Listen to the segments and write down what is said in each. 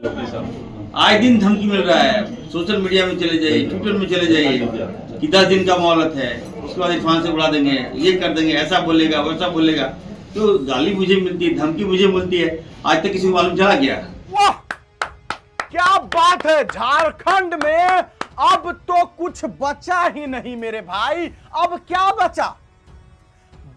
आए दिन धमकी मिल रहा है, सोशल मीडिया में चले जाइए, ट्विटर में चले जाइए कि 10 दिन का मोहलत है, उसके बाद इरफान से उड़ा देंगे, ये कर देंगे, ऐसा बोलेगा वैसा बोलेगा। तो गाली मुझे मिलती है, धमकी मुझे मिलती है, आज तक किसी को मालूम चला गया? वाह क्या बात है। झारखंड में अब तो कुछ बचा ही नहीं मेरे भाई। अब क्या बचा?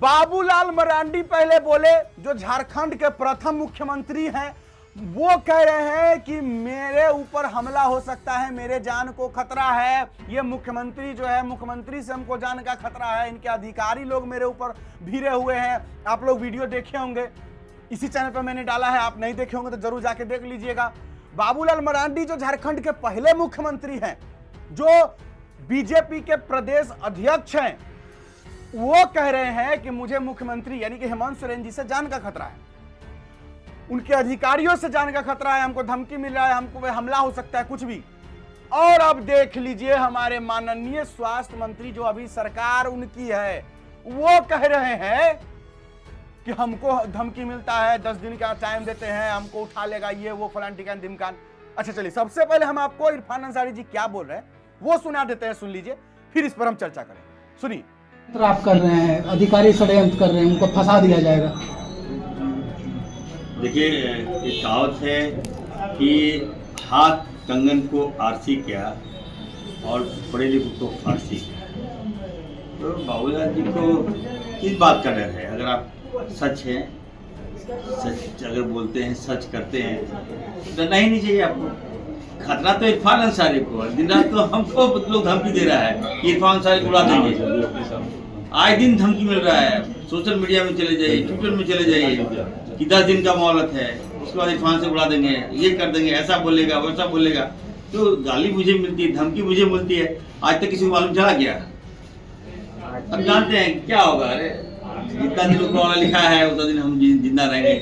बाबूलाल मरांडी पहले बोले, जो झारखंड के प्रथम मुख्यमंत्री हैं, वो कह रहे हैं कि मेरे ऊपर हमला हो सकता है, मेरे जान को खतरा है। ये मुख्यमंत्री जो है, मुख्यमंत्री से हमको जान का खतरा है, इनके अधिकारी लोग मेरे ऊपर भिड़े हुए हैं। आप लोग वीडियो देखे होंगे, इसी चैनल पर मैंने डाला है, आप नहीं देखे होंगे तो जरूर जाके देख लीजिएगा। बाबूलाल मरांडी जो झारखंड के पहले मुख्यमंत्री हैं, जो बीजेपी के प्रदेश अध्यक्ष हैं, वो कह रहे हैं कि मुझे मुख्यमंत्री यानी कि हेमंत सोरेन जी से जान का खतरा है, उनके अधिकारियों से जान का खतरा है, हमको धमकी मिल रहा है, हमको हमला हो सकता है, कुछ भी। और अब देख लीजिए हमारे माननीय स्वास्थ्य मंत्री, जो अभी सरकार उनकी है, वो कह रहे हैं कि हमको धमकी मिलता है, 10 दिन का टाइम देते हैं, हमको उठा लेगा ये वो फलान टिकान ढिमकान। अच्छा चलिए, सबसे पहले हम आपको इरफान अंसारी जी क्या बोल रहे हैं वो सुना देते हैं, सुन लीजिए, फिर इस पर हम चर्चा करें। सुनिए। आप कर रहे हैं, अधिकारी षड्यंत्र कर रहे हैं, उनको फंसा दिया जाएगा। देखिए, एक कहावत है कि हाथ कंगन को आरसी क्या और पढ़े लिखे को फारसी क्या। तो बाबूलाल जी को किस बात का डर है? अगर आप सच हैं, सच अगर बोलते हैं, सच करते हैं, तो डरना ही नहीं चाहिए आपको। खतरा तो इरफान अंसारी को है, दिन रात तो हमको लोग धमकी दे रहा है कि इरफान अंसारी को उड़ा देंगे। आए दिन धमकी मिल रहा है, सोशल मीडिया में चले जाइए, ट्विटर में चले जाइए कि 10 दिन का मोहलत है, उसके बाद इरफान से उड़ा देंगे, ये कर देंगे, ऐसा बोलेगा वैसा बोलेगा। तो गाली मुझे मिलती है, धमकी मुझे मिलती है, आज तक किसी को मालूम चला गया? अब जानते हैं क्या होगा। अरे जितना दिन ऊपर वाला लिखा है उतना दिन हम जिंदा रहेंगे,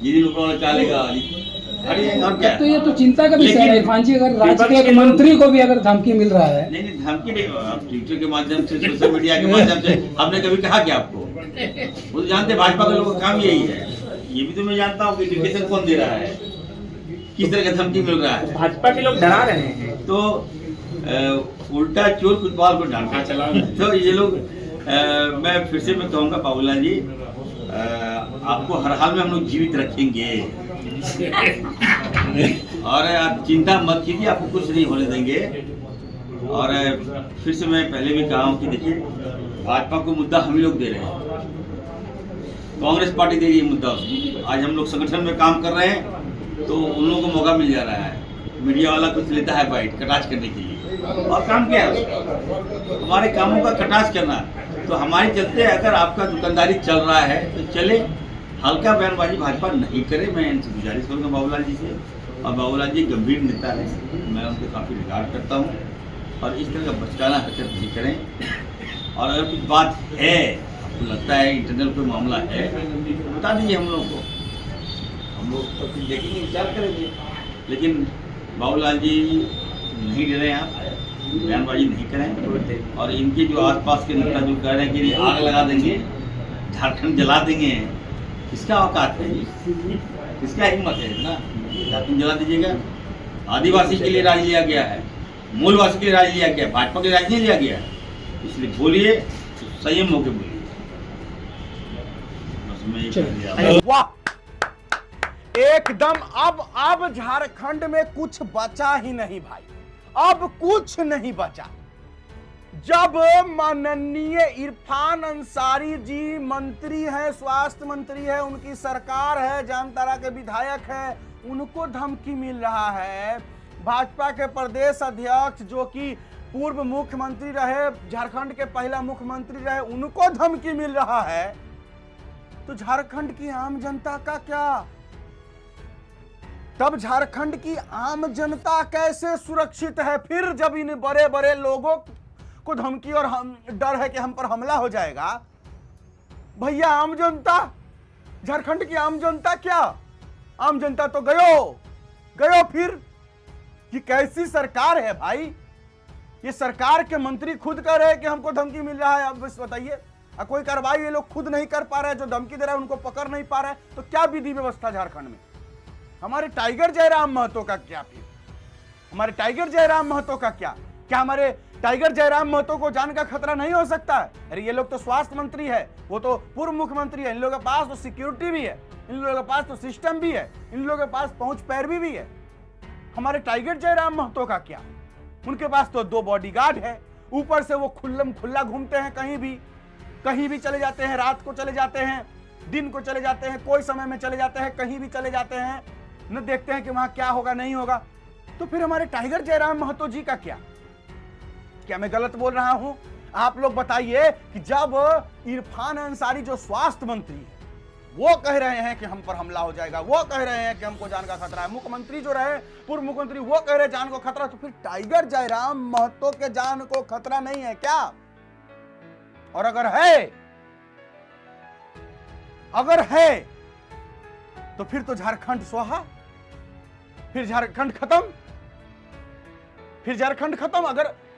जिस दिन ऊपर वाला चालेगा और क्या। तो ये तो चिंता का विषय है इरफान जी, अगर राज्य के मंत्री को भी अगर धमकी मिल रहा है। नहीं धमकी नहीं, आप ट्विटर के माध्यम से, सोशल मीडिया के माध्यम से हमने कभी कहा क्या आपको? वो तो जानते, भाजपा के लोगों का काम यही है। ये भी तो मैं जानता हूँ कि इंडिकेशन कौन दे रहा है, किस तरह का धमकी मिल रहा है। भाजपा के लोग डरा रहे हैं, तो उल्टा चोर कुतवाल को डांटा चला। तो ये लोग मैं फिर से मैं कहूँगा बाबूलाल जी, आपको हर हाल में हम लोग जीवित रखेंगे और आप चिंता मत कीजिए, आपको कुछ नहीं होने देंगे। और फिर से मैं पहले भी कहा हूँ कि देखिए, भाजपा को मुद्दा हम ही लोग दे रहे हैं, कांग्रेस पार्टी दे रही है मुद्दा। आज हम लोग संगठन में काम कर रहे हैं तो उन लोगों को मौका मिल जा रहा है, मीडिया वाला कुछ लेता है बाइट कटाच करने के लिए, और काम क्या है उसका? हमारे कामों का कटाच करना। तो हमारे चलते अगर आपका दुकानदारी चल रहा है तो चले, हल्का बयानबाजी भाजपा नहीं करे। मैं इनसे गुजारिश करूँगा बाबूलाल जी से, और बाबूलाल जी गंभीर नेता है, मैं उनको काफ़ी रिगार्ड करता हूँ, और इस तरह का बचकाना हरकत नहीं करें। और अगर कुछ बात है, आपको लगता है इंटरनल कोई मामला है, बता दीजिए हम लोग को, हम लोग तो फिर देखेंगे, विचार करेंगे। लेकिन बाबूलाल जी नहीं डरे, आप बयानबाजी नहीं करें। और इनके जो आसपास के नेता जो कह रहे हैं कि आग लगा देंगे, झारखंड जला देंगे, किसका औकात है, किसका हिम्मत है इतना? झारखंड जला दीजिएगा? आदिवासी के लिए राज लिया गया है, मूलवासी के लिए राज लिया गया, भाजपा के लिए राज नहीं लिया गया। इसलिए बोलिए तो संयम होकर बोलिए। वाह एकदम। अब झारखंड में कुछ बचा ही नहीं भाई, अब कुछ नहीं बचा। जब माननीय इरफान अंसारी जी मंत्री है, स्वास्थ्य मंत्री है, उनकी सरकार है, जामताड़ा के विधायक है, उनको धमकी मिल रहा है। भाजपा के प्रदेश अध्यक्ष जो कि पूर्व मुख्यमंत्री रहे, झारखंड के पहला मुख्यमंत्री रहे, उनको धमकी मिल रहा है। तो झारखंड की आम जनता का क्या? तब झारखंड की आम जनता कैसे सुरक्षित है फिर, जब इन बड़े बड़े लोगों को धमकी और डर है कि हम पर हमला हो जाएगा? भैया आम जनता, झारखंड की आम जनता क्या? आम जनता तो गयो फिर। ये कैसी सरकार है भाई? ये सरकार के मंत्री खुद कह रहे हैं कि हमको धमकी मिल रहा है। अब बस बताइए, कोई कार्रवाई ये लोग खुद नहीं कर पा रहे हैं, जो धमकी दे रहा है उनको पकड़ नहीं पा रहे हैं, तो क्या विधि व्यवस्था झारखंड में? हमारे टाइगर जयराम महतो का क्या? फिर हमारे टाइगर जयराम महतो का क्या? क्या हमारे टाइगर जयराम महतो को जान का खतरा नहीं हो सकता है? अरे ये लोग तो स्वास्थ्य मंत्री है, वो तो पूर्व मुख्यमंत्री है, इन लोगों के पास तो सिक्योरिटी भी है, इन लोगों के पास तो सिस्टम भी है, इन लोगों के पास पहुंच पैरवी भी है। हमारे टाइगर जयराम महतो का क्या? उनके पास तो 2 बॉडीगार्ड है, ऊपर से वो खुल्लम खुल्ला घूमते हैं, कहीं भी चले जाते हैं, रात को चले जाते हैं, दिन को चले जाते हैं, कोई समय में चले जाते हैं, कहीं भी चले जाते हैं, न देखते हैं कि वहां क्या होगा नहीं होगा। तो फिर हमारे टाइगर जयराम महतो जी का क्या मैं गलत बोल रहा हूं? आप लोग बताइए कि जब इरफान अंसारी जो स्वास्थ्य मंत्री है वो कह रहे हैं कि हम पर हमला हो जाएगा, वो कह रहे हैं कि हमको जान का खतरा है, मुख्यमंत्री जो रहे पूर्व मुख्यमंत्री वो कह रहे जान को खतरा, तो फिर टाइगर जयराम महतो के जान को खतरा नहीं है क्या? और अगर है तो फिर तो झारखंड स्वाहा, फिर झारखंड खत्म।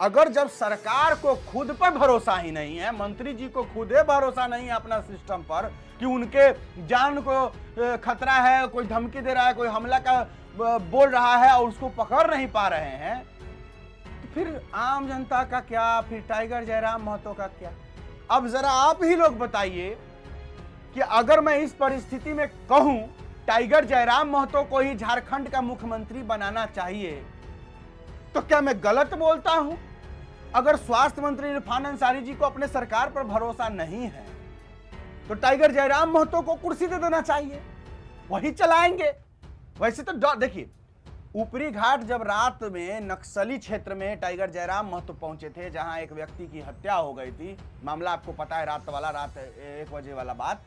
अगर जब सरकार को खुद पर भरोसा ही नहीं है, मंत्री जी को खुद ही भरोसा नहीं है अपना सिस्टम पर कि उनके जान को खतरा है, कोई धमकी दे रहा है, कोई हमला का बोल रहा है और उसको पकड़ नहीं पा रहे हैं, तो फिर आम जनता का क्या? फिर टाइगर जयराम महतो का क्या? अब जरा आप ही लोग बताइए कि अगर मैं इस परिस्थिति में कहूं टाइगर जयराम महतो को ही झारखंड का मुख्यमंत्री बनाना चाहिए, तो क्या मैं गलत बोलता हूं? अगर स्वास्थ्य मंत्री इरफान अंसारी जी को अपने सरकार पर भरोसा नहीं है तो टाइगर जयराम महतो को कुर्सी दे देना चाहिए, वही चलाएंगे। वैसे तो देखिए, ऊपरी घाट जब रात में नक्सली क्षेत्र में टाइगर जयराम महतो पहुंचे थे, जहां एक व्यक्ति की हत्या हो गई थी, मामला आपको पता है, रात 1 बजे वाला बात।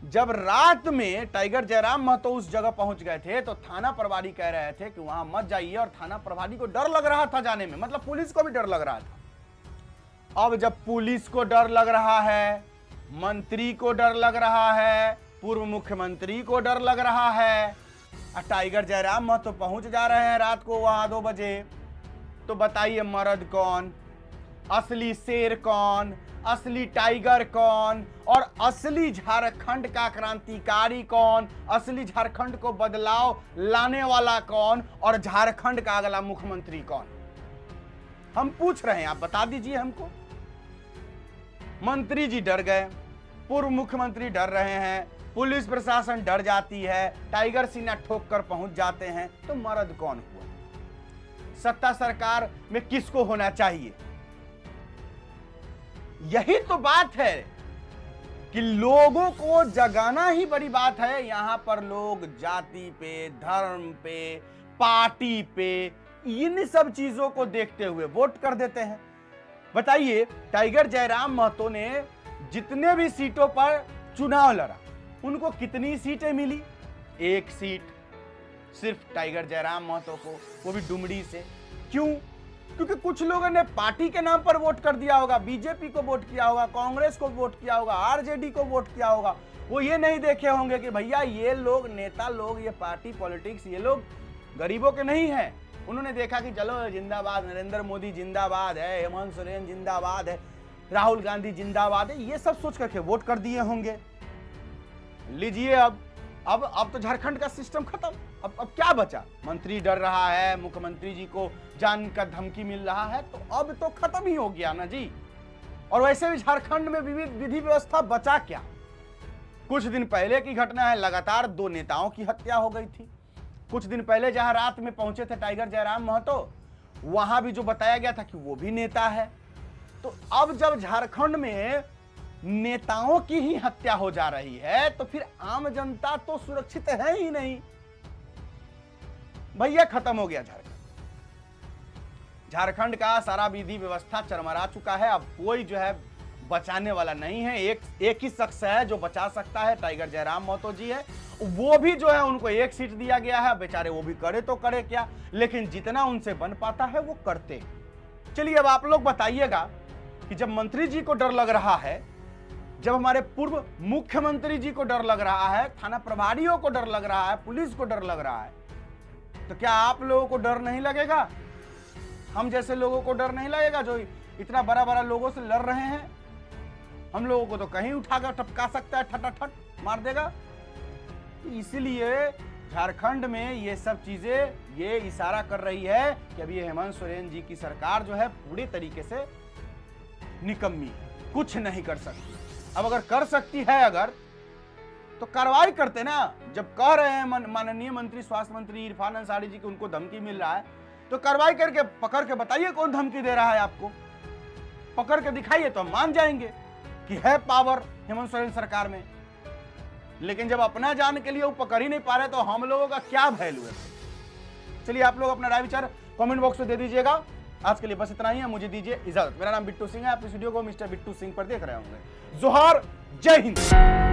जब रात में टाइगर जयराम महतो उस जगह पहुंच गए थे तो थाना प्रभारी कह रहे थे कि वहां मत जाइए, और थाना प्रभारी को डर लग रहा था जाने में, मतलब पुलिस को भी डर लग रहा था। अब जब पुलिस को डर लग रहा है, मंत्री को डर लग रहा है, पूर्व मुख्यमंत्री को डर लग रहा है, और टाइगर जयराम महतो पहुंच जा रहे हैं रात को वहां 2 बजे, तो बताइए मर्द कौन, असली शेर कौन, असली टाइगर कौन, और असली झारखंड का क्रांतिकारी कौन, असली झारखंड को बदलाव लाने वाला कौन, और झारखंड का अगला मुख्यमंत्री कौन? हम पूछ रहे हैं, आप बता दीजिए हमको। मंत्री जी डर गए, पूर्व मुख्यमंत्री डर रहे हैं, पुलिस प्रशासन डर जाती है, टाइगर सीना ठोक कर पहुंच जाते हैं, तो मर्द कौन हुआ? सत्ता सरकार में किसको होना चाहिए? यही तो बात है कि लोगों को जगाना ही बड़ी बात है। यहां पर लोग जाति पे, धर्म पे, पार्टी पे, इन सब चीजों को देखते हुए वोट कर देते हैं। बताइए, टाइगर जयराम महतो ने जितने भी सीटों पर चुनाव लड़ा, उनको कितनी सीटें मिली? 1 सीट सिर्फ टाइगर जयराम महतो को, वो भी डुमरी से। क्यों? क्योंकि कुछ लोगों ने पार्टी के नाम पर वोट कर दिया होगा, बीजेपी को वोट किया होगा, कांग्रेस को वोट किया होगा, आरजेडी को वोट किया होगा। वो ये नहीं देखे होंगे कि भैया ये लोग नेता लोग, ये पार्टी पॉलिटिक्स, ये लोग गरीबों के नहीं हैं। उन्होंने देखा कि चलो जिंदाबाद, नरेंद्र मोदी जिंदाबाद है, हेमंत सोरेन जिंदाबाद है, राहुल गांधी जिंदाबाद है, ये सब सोच करके वोट कर दिए होंगे। लीजिए, अब तो झारखंड का सिस्टम खत्म। अब क्या बचा? मंत्री डर रहा है, मुख्यमंत्री जी को जान का धमकी मिल रहा है, तो अब तो खत्म ही हो गया ना जी। और वैसे भी झारखंड में विधि व्यवस्था बचा क्या? कुछ दिन पहले की घटना है, लगातार 2 नेताओं की हत्या हो गई थी। कुछ दिन पहले जहां रात में पहुंचे थे टाइगर जयराम महतो, वहां भी जो बताया गया था कि वो भी नेता है। तो अब जब झारखंड में नेताओं की ही हत्या हो जा रही है, तो फिर आम जनता तो सुरक्षित है ही नहीं। भैया खत्म हो गया झारखंड का सारा विधि व्यवस्था चरमरा चुका है। अब कोई जो है बचाने वाला नहीं है। एक ही शख्स है जो बचा सकता है, टाइगर जयराम महतो जी है। वो भी जो है उनको 1 सीट दिया गया है, बेचारे वो भी करे तो करे क्या, लेकिन जितना उनसे बन पाता है वो करते। चलिए, अब आप लोग बताइएगा कि जब मंत्री जी को डर लग रहा है, जब हमारे पूर्व मुख्यमंत्री जी को डर लग रहा है, थाना प्रभारियों को डर लग रहा है, पुलिस को डर लग रहा है, तो क्या आप लोगों को डर नहीं लगेगा? हम जैसे लोगों को डर नहीं लगेगा जो इतना बड़ा लोगों से लड़ रहे हैं? हम लोगों को तो कहीं उठाकर टपका सकता है, ठटाठट मार देगा। इसीलिए झारखंड में ये सब चीजें ये इशारा कर रही है कि अभी हेमंत सोरेन जी की सरकार जो है पूरी तरीके से निकम्मी है, कुछ नहीं कर सकती। अब अगर कर सकती है अगर तो कार्रवाई करते ना। जब कह रहे हैं माननीय मंत्री स्वास्थ्य मंत्री इरफान अंसारी जी की उनको धमकी मिल रहा है तो कार्रवाई करके पकड़ के बताइए कौन धमकी दे रहा है आपको, पकड़ के दिखाइए तो हम मान जाएंगे कि है पावर हेमंत सोरेन सरकार में। लेकिन जब अपना जान के लिए वो पकड़ ही नहीं पा रहे तो हम लोगों का क्या वैल्यू है। चलिए आप लोग अपना राय विचार कमेंट बॉक्स में दे दीजिएगा। आज के लिए बस इतना ही है, मुझे दीजिए इजाजत। मेरा नाम बिट्टू सिंह है, आप इस वीडियो को मिस्टर बिट्टू सिंह पर देख रहे होंगे। जोहार, जय हिंद।